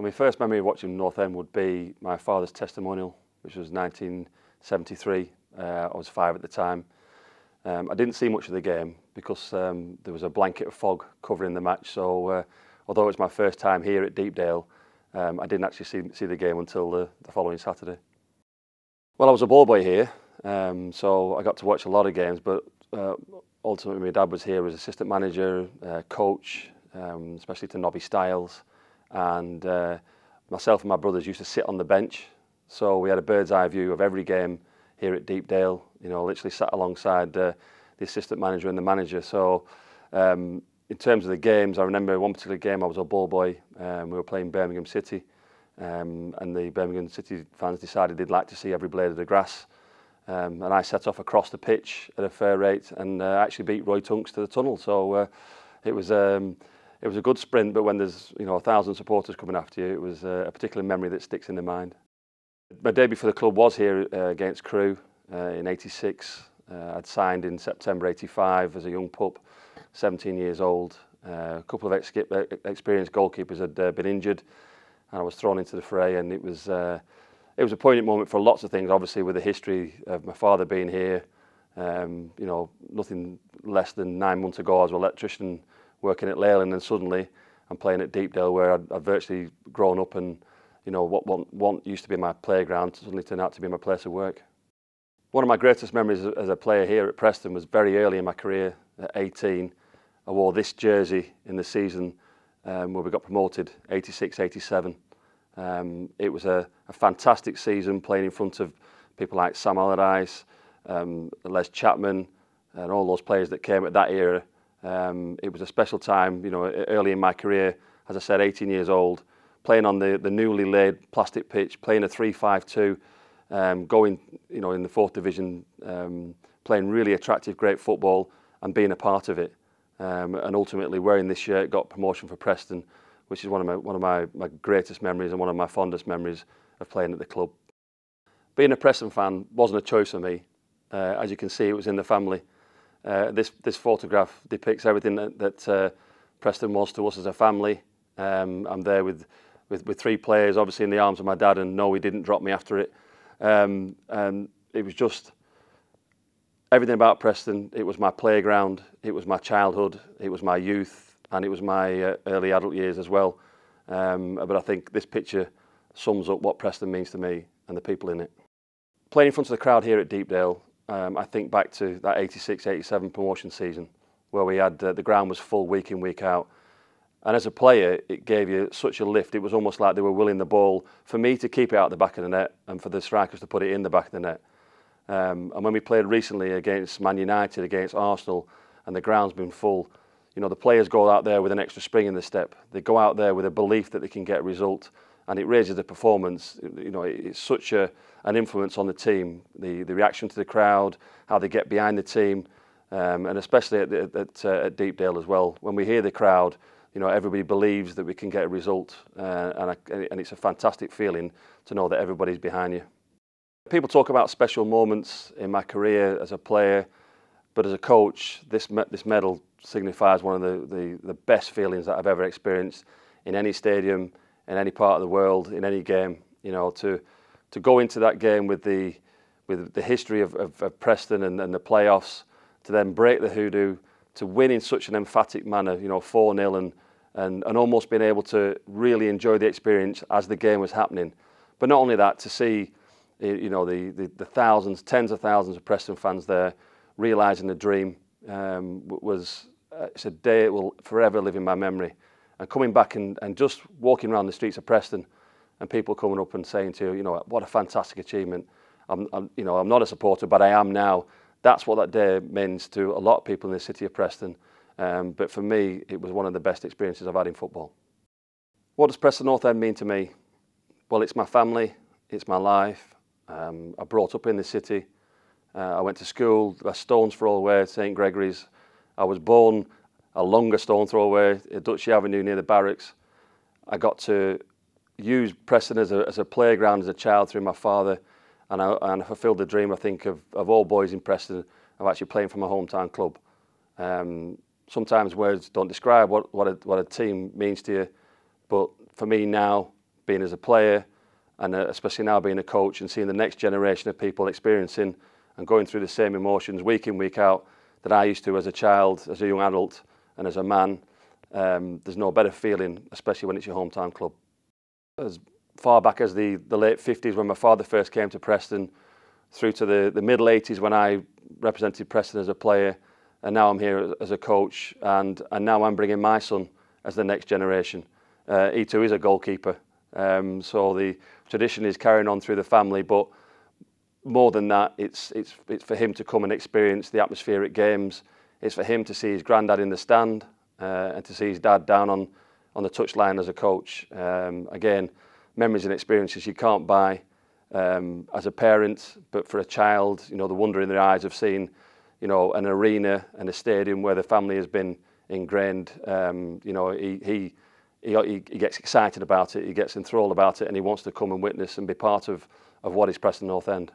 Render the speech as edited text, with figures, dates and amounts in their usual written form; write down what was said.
My first memory of watching North End would be my father's testimonial, which was 1973. I was 5 at the time. I didn't see much of the game because there was a blanket of fog covering the match, so although it was my first time here at Deepdale, I didn't actually see the game until the following Saturday. Well, I was a ball boy here, so I got to watch a lot of games, but ultimately my dad was here as assistant manager, coach, especially to Nobby Styles, and myself and my brothers used to sit on the bench, so we had a bird's eye view of every game here at Deepdale. You know, literally sat alongside the assistant manager and the manager. So in terms of the games, I remember one particular game I was a ball boy. We were playing Birmingham City, and the Birmingham City fans decided they'd like to see every blade of the grass. And I set off across the pitch at a fair rate and actually beat Roy Tunks to the tunnel. So it was a good sprint, but when there's 1,000 supporters coming after you, it was a particular memory that sticks in the mind. My debut for the club was here against Crewe in '86. I'd signed in September '85 as a young pup, 17 years old. A couple of experienced goalkeepers had been injured, and I was thrown into the fray. And it was a poignant moment for lots of things. Obviously, with the history of my father being here, nothing less than 9 months ago, I was an electrician working at Leyland, and suddenly I'm playing at Deepdale, where I'd virtually grown up, and what used to be my playground suddenly turned out to be my place of work. One of my greatest memories as a player here at Preston was very early in my career, at 18. I wore this jersey in the season where we got promoted, '86-'87. It was a fantastic season, playing in front of people like Sam Allardyce, Les Chapman, and all those players that came at that era. It was a special time, early in my career, as I said, 18 years old, playing on the newly laid plastic pitch, playing a 3-5-2, going, in the 4th division, playing really attractive, great football, and being a part of it. And ultimately, wearing this shirt, got promotion for Preston, which is one of my greatest memories and one of my fondest memories of playing at the club. Being a Preston fan wasn't a choice for me. As you can see, it was in the family. This photograph depicts everything that Preston was to us as a family. I'm there with 3 players, obviously in the arms of my dad, and no, he didn't drop me after it. And it was just everything about Preston. It was my playground, it was my childhood, it was my youth, and it was my early adult years as well. But I think this picture sums up what Preston means to me and the people in it. Playing in front of the crowd here at Deepdale, I think back to that '86-'87 promotion season, where we had the ground was full week in, week out. And as a player, it gave you such a lift. It was almost like they were willing the ball for me to keep it out the back of the net and for the strikers to put it in the back of the net. And when we played recently against Man United, against Arsenal, and the ground's been full, the players go out there with an extra spring in the step. They go out there with a belief that they can get a result, and it raises the performance. It's such an influence on the team, the reaction to the crowd, how they get behind the team, and especially at Deepdale as well. When we hear the crowd, everybody believes that we can get a result, and it's a fantastic feeling to know that everybody's behind you. People talk about special moments in my career as a player, but as a coach, this medal signifies one of the best feelings that I've ever experienced in any stadium, in any part of the world, in any game. To go into that game with the history of Preston and the playoffs, to then break the hoodoo, to win in such an emphatic manner, 4-0, and almost being able to really enjoy the experience as the game was happening. But not only that, to see the thousands, tens of thousands of Preston fans there realising the dream, it's a day it will forever live in my memory. And coming back and just walking around the streets of Preston, and people coming up and saying to you, what a fantastic achievement. I'm not a supporter, but I am now. That's what that day means to a lot of people in the city of Preston. But for me, it was one of the best experiences I've had in football. What does Preston North End mean to me? Well, it's my family, it's my life. I brought up in the city. I went to school a stone's throw away at St Gregory's. I was born a longer stone throw away at Dutchy Avenue near the barracks. I got to use Preston as a playground as a child through my father, and I fulfilled the dream, I think, of all boys in Preston, of actually playing for my hometown club. Sometimes words don't describe what a team means to you, but for me now, being as a player, and especially now being a coach and seeing the next generation of people experiencing and going through the same emotions week in, week out that I used to as a child, as a young adult, and as a man. There's no better feeling, especially when it's your hometown club. As far back as the late 50s when my father first came to Preston, through to the middle 80s when I represented Preston as a player, and now I'm here as a coach, and now I'm bringing my son as the next generation. He too is a goalkeeper, so the tradition is carrying on through the family, but more than that, it's for him to come and experience the atmosphere at games. It's for him to see his granddad in the stand and to see his dad down on the touchline as a coach. Again, memories and experiences you can't buy as a parent, but for a child, you know, the wonder in their eyes of seeing, you know, an arena and a stadium where the family has been ingrained. You know, he gets excited about it, he gets enthralled about it, and he wants to come and witness and be part of what is Preston North End.